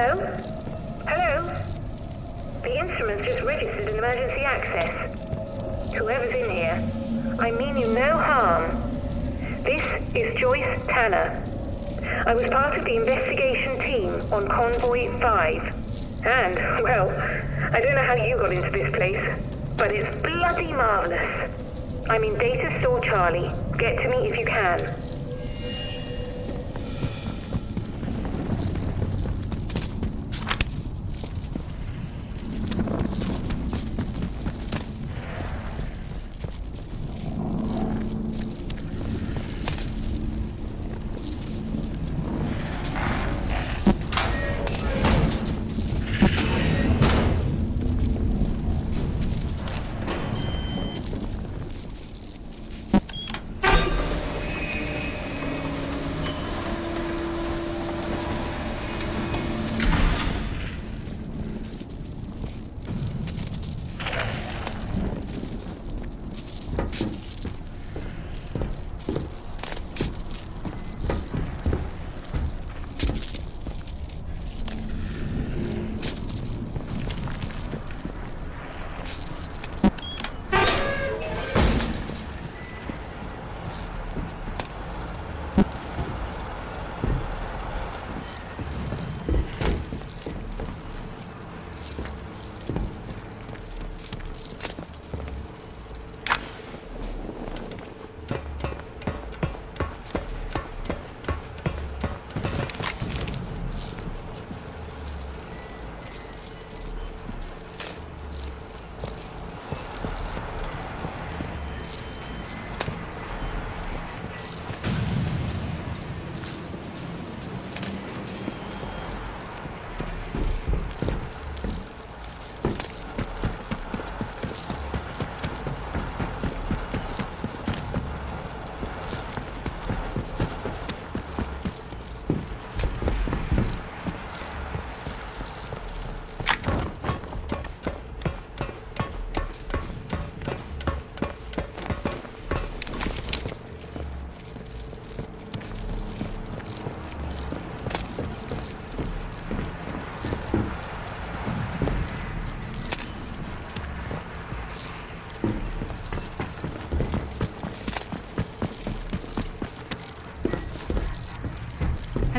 Hello? Hello? The instruments just registered an emergency access. Whoever's in here, I mean you no harm. This is Joyce Tanner. I was part of the investigation team on Convoy 5. And, well, I don't know how you got into this place, but it's bloody marvelous. I'm in Data Store Charlie. Get to me if you can.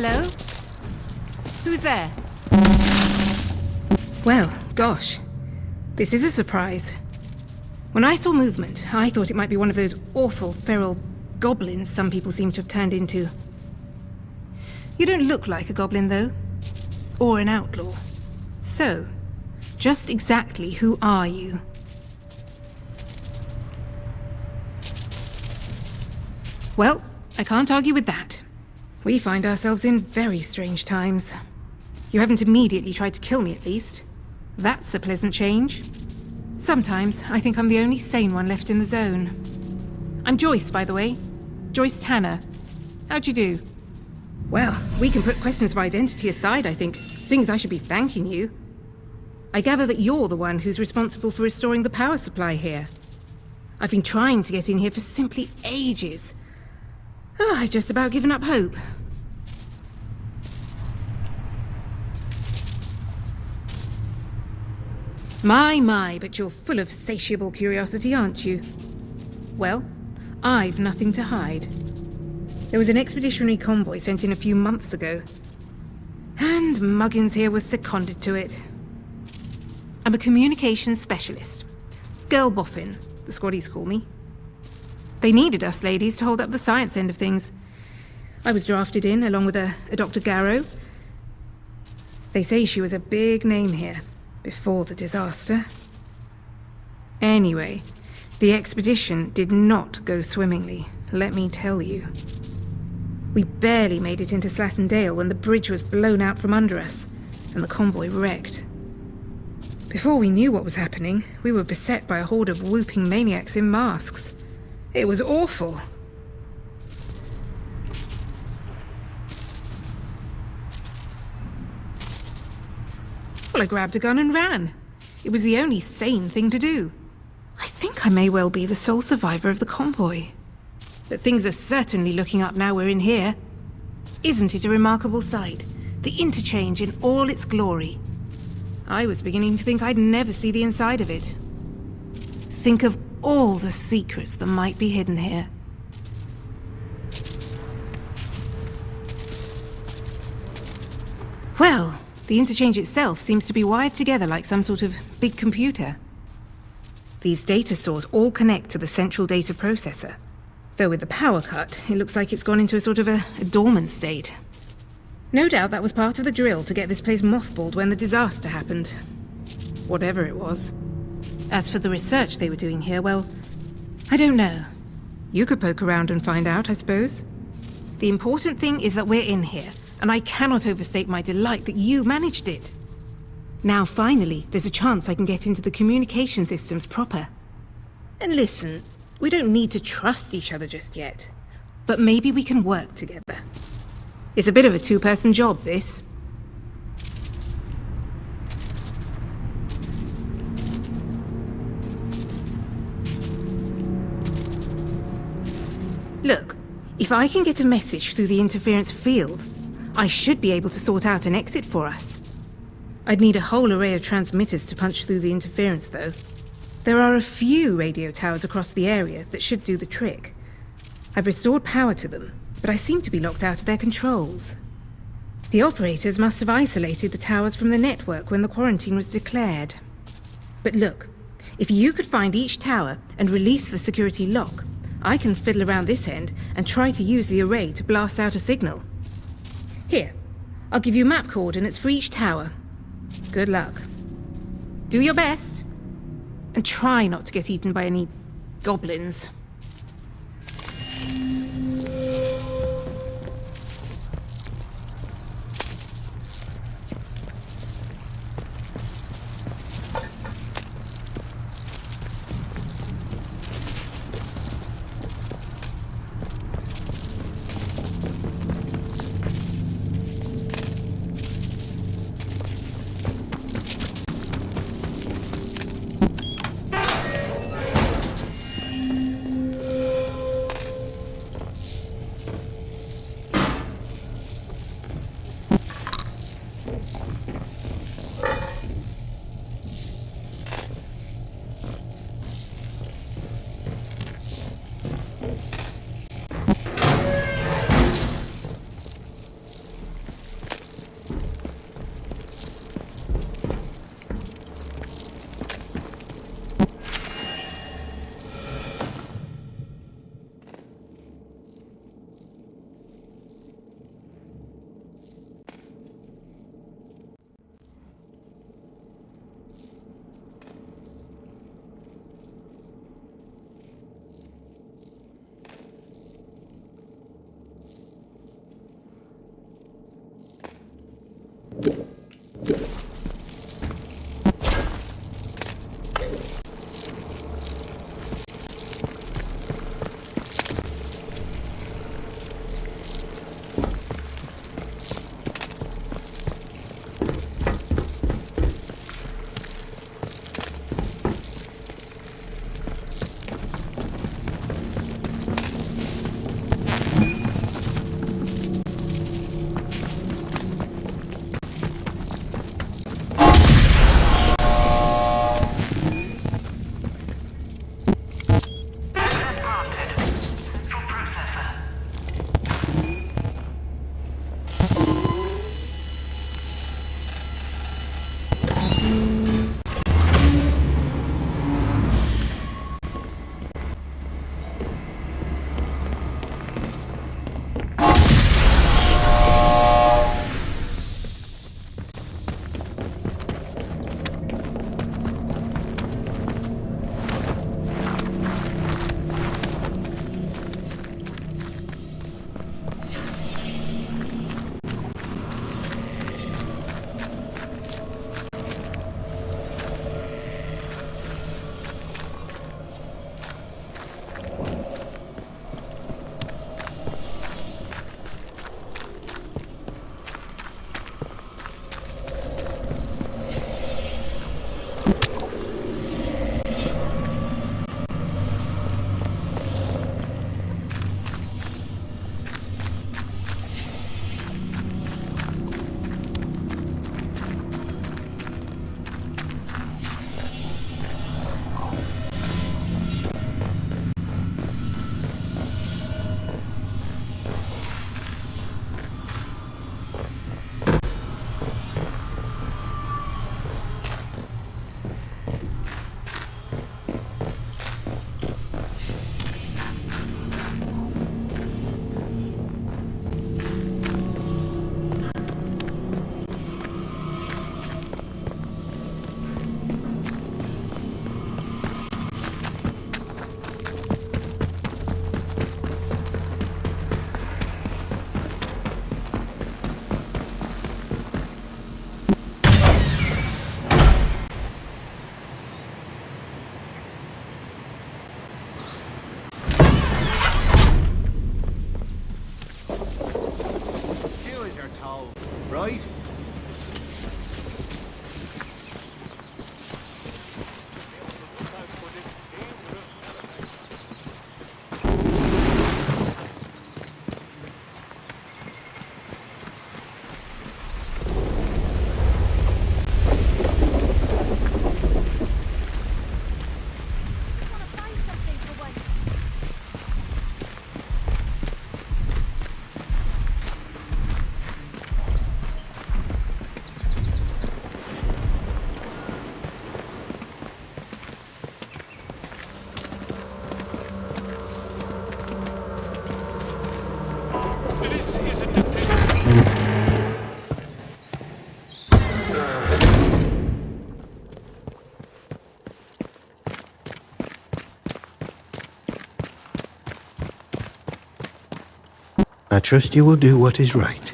Hello? Who's there? Well, gosh. This is a surprise. When I saw movement, I thought it might be one of those awful feral goblins some people seem to have turned into. You don't look like a goblin, though. Or an outlaw. So, just exactly who are you? Well, I can't argue with that. We find ourselves in very strange times. You haven't immediately tried to kill me, at least. That's a pleasant change. Sometimes I think I'm the only sane one left in the zone. I'm Joyce, by the way. Joyce Tanner. How'd you do? Well, we can put questions of identity aside, I think. Seeing I should be thanking you. I gather that you're the one who's responsible for restoring the power supply here. I've been trying to get in here for simply ages. Oh, I've just about given up hope. My, but you're full of satiable curiosity, aren't you? Well, I've nothing to hide. There was an expeditionary convoy sent in a few months ago. And Muggins here was seconded to it. I'm a communications specialist. Girl Boffin, the squaddies call me. They needed us ladies to hold up the science end of things. I was drafted in, along with a Dr. Garrow. They say she was a big name here, before the disaster. Anyway, the expedition did not go swimmingly, let me tell you. We barely made it into Slattendale when the bridge was blown out from under us, and the convoy wrecked. Before we knew what was happening, we were beset by a horde of whooping maniacs in masks. It was awful. Well, I grabbed a gun and ran. It was the only sane thing to do. I think I may well be the sole survivor of the convoy. But things are certainly looking up now we're in here. Isn't it a remarkable sight? The interchange in all its glory. I was beginning to think I'd never see the inside of it. Think of all the secrets that might be hidden here. Well, the interchange itself seems to be wired together like some sort of big computer. These data stores all connect to the central data processor. Though with the power cut, it looks like it's gone into a sort of a dormant state. No doubt that was part of the drill to get this place mothballed when the disaster happened. Whatever it was. As for the research they were doing here, well, I don't know. You could poke around and find out, I suppose. The important thing is that we're in here, and I cannot overstate my delight that you managed it. Now, finally, there's a chance I can get into the communication systems proper. And listen, we don't need to trust each other just yet. But maybe we can work together. It's a bit of a two-person job, this. Look, if I can get a message through the interference field, I should be able to sort out an exit for us. I'd need a whole array of transmitters to punch through the interference, though. There are a few radio towers across the area that should do the trick. I've restored power to them, but I seem to be locked out of their controls. The operators must have isolated the towers from the network when the quarantine was declared. But look, if you could find each tower and release the security lock, I can fiddle around this end and try to use the array to blast out a signal. Here, I'll give you map coordinates for each tower. Good luck. Do your best. And try not to get eaten by any goblins. I trust you will do what is right.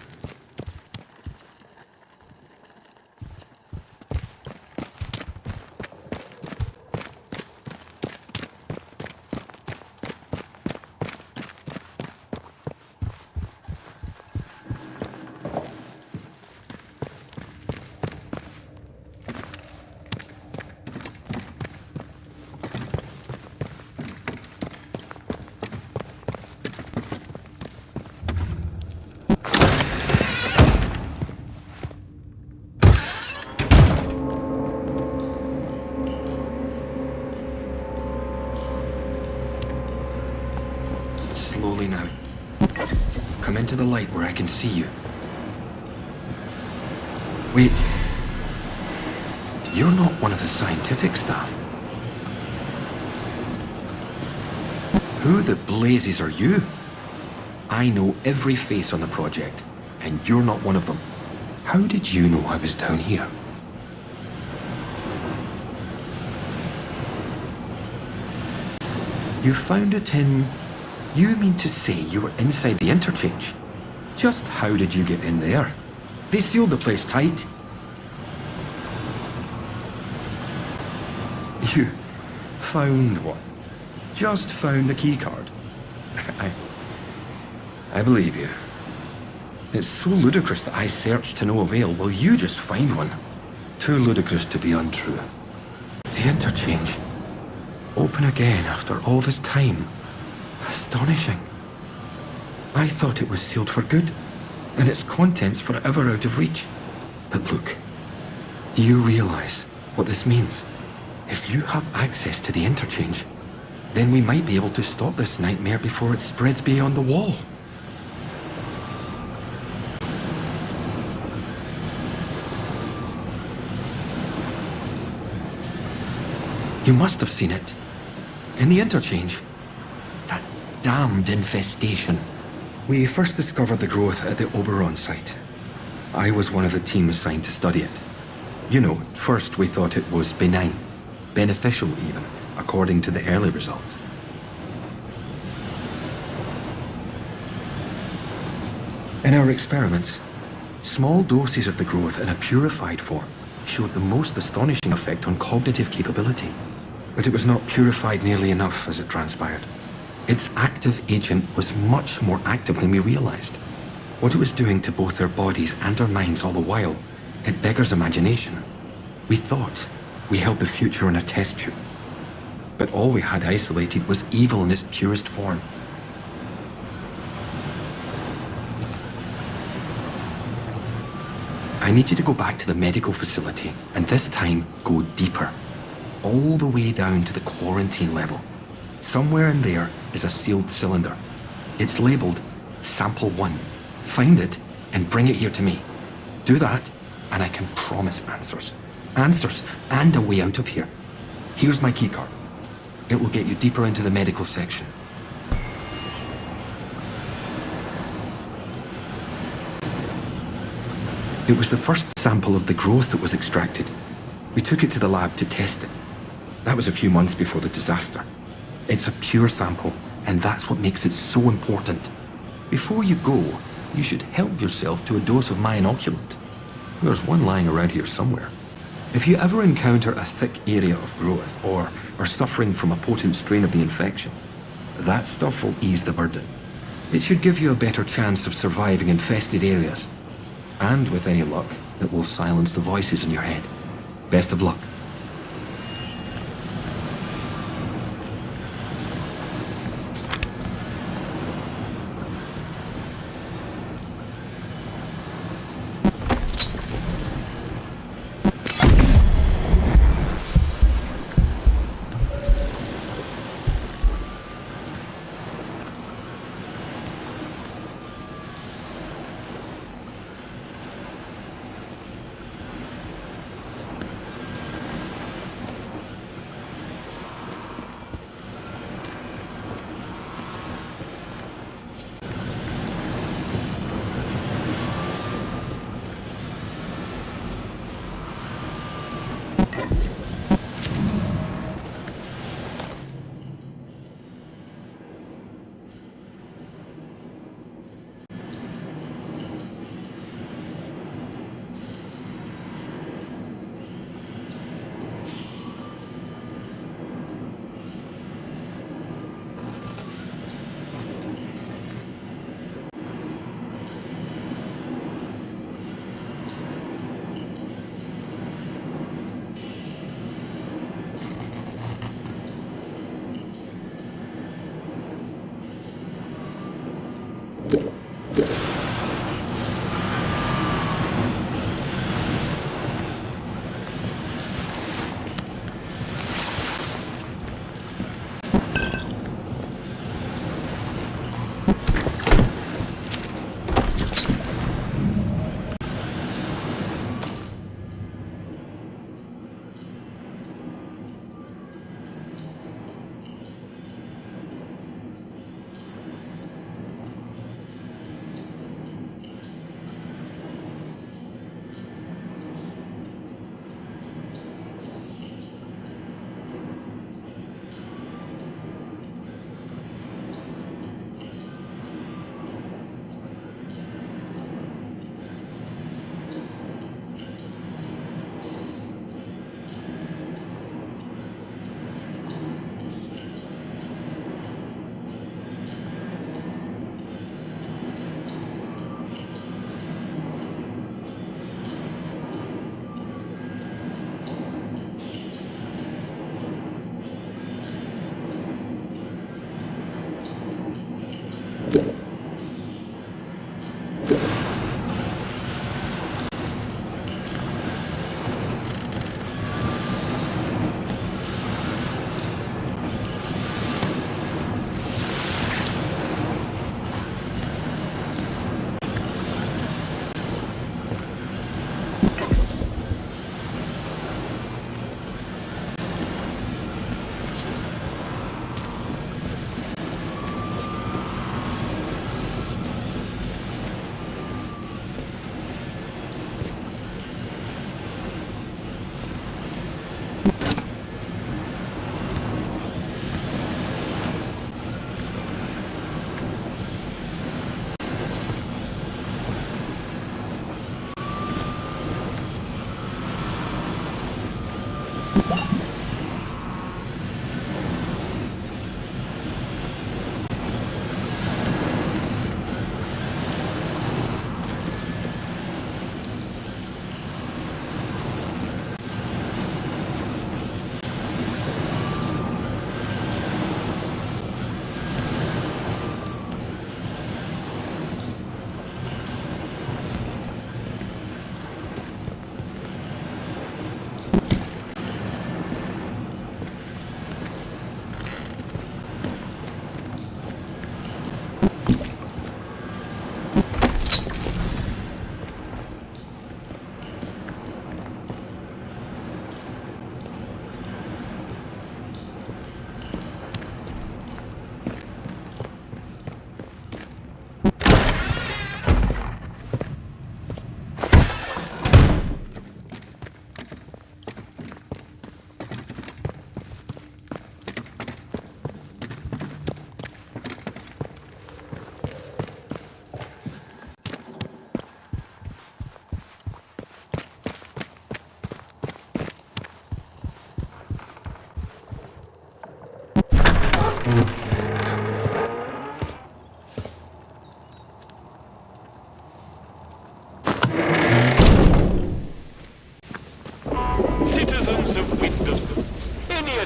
Slowly now. Come into the light where I can see you. Wait. You're not one of the scientific staff. Who the blazes are you? I know every face on the project, and you're not one of them. How did you know I was down here? You found it in... You mean to say you were inside the interchange? Just how did you get in there? They sealed the place tight. You found what? Just found the keycard? I believe you. It's so ludicrous that I searched to no avail. Will you just find one? Too ludicrous to be untrue. The interchange. Open again after all this time. Astonishing. I thought it was sealed for good, and its contents forever out of reach. But look, do you realize what this means? If you have access to the interchange, then we might be able to stop this nightmare before it spreads beyond the wall. You must have seen it. In the interchange. That damned infestation. We first discovered the growth at the Oberon site. I was one of the team assigned to study it. You know, first we thought it was benign. Beneficial even, according to the early results. In our experiments, small doses of the growth in a purified form showed the most astonishing effect on cognitive capability. But it was not purified nearly enough, as it transpired. Its active agent was much more active than we realized. What it was doing to both our bodies and our minds all the while, it beggars imagination. We thought we held the future in a test tube. But all we had isolated was evil in its purest form. I need you to go back to the medical facility, and this time go deeper. All the way down to the quarantine level. Somewhere in there is a sealed cylinder. It's labeled Sample 1. Find it and bring it here to me. Do that, and I can promise answers. Answers and a way out of here. Here's my keycard. It will get you deeper into the medical section. It was the first sample of the growth that was extracted. We took it to the lab to test it. That was a few months before the disaster. It's a pure sample, and that's what makes it so important. Before you go, you should help yourself to a dose of my inoculant. There's one lying around here somewhere. If you ever encounter a thick area of growth, or are suffering from a potent strain of the infection, that stuff will ease the burden. It should give you a better chance of surviving infested areas. And with any luck, it will silence the voices in your head. Best of luck.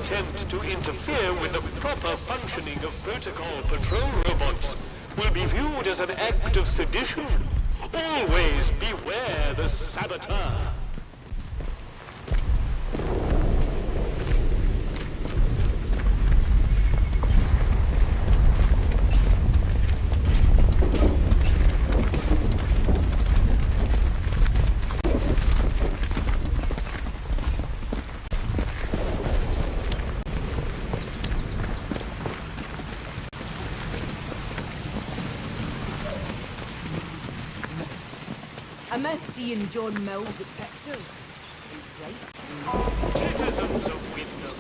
attempt to interfere with the proper functioning of protocol patrol robots will be viewed as an act of sedition. Always beware the saboteur. I must see in John Mills at Pictures. He's right. Citizens of Wyndham.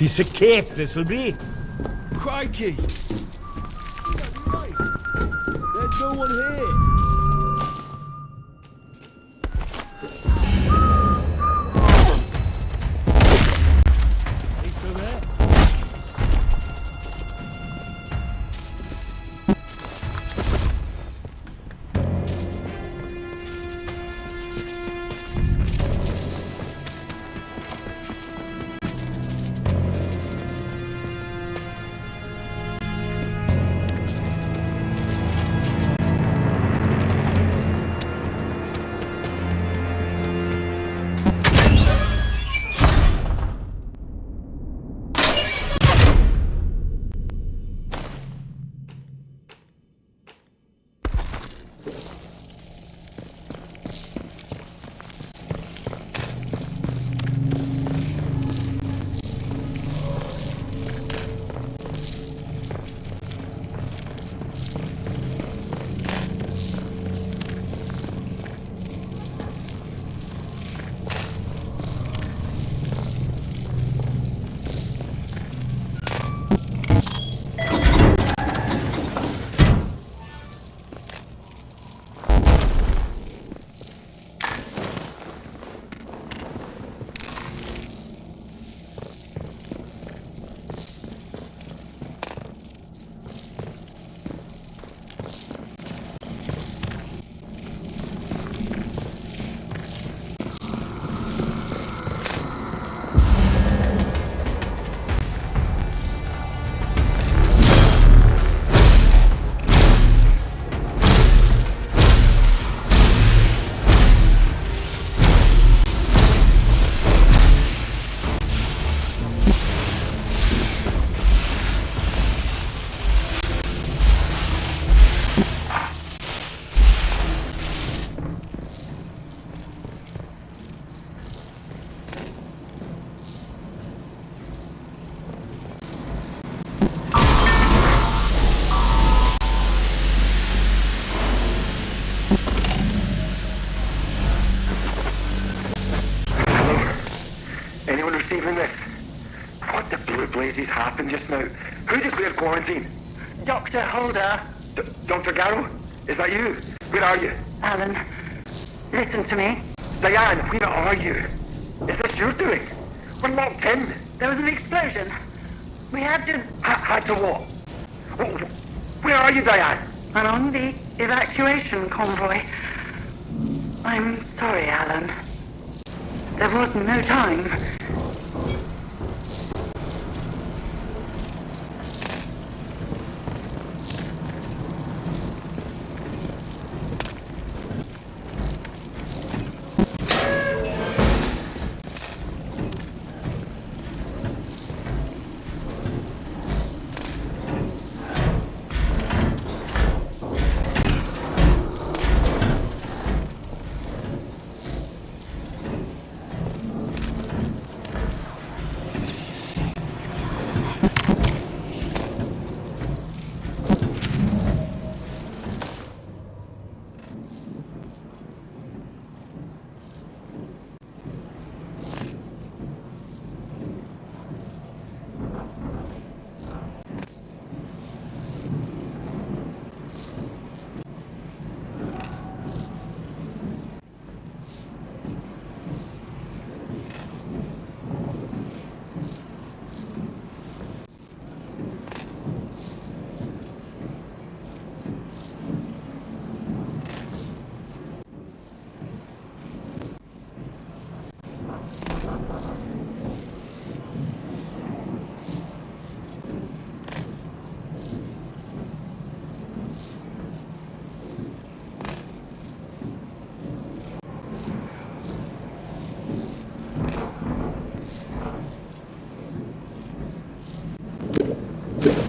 piece of cake, this'll be. Crikey! There's no one here. blazes happened just now? Who declared quarantine? Dr. Holder. Dr. Garrow? Is that you? Where are you? Alan, listen to me. Diane, where are you? Is this your doing? We're locked in. There was an explosion. We had to... Had to what? Where are you, Diane? I'm on the evacuation convoy. I'm sorry, Alan. There was no time.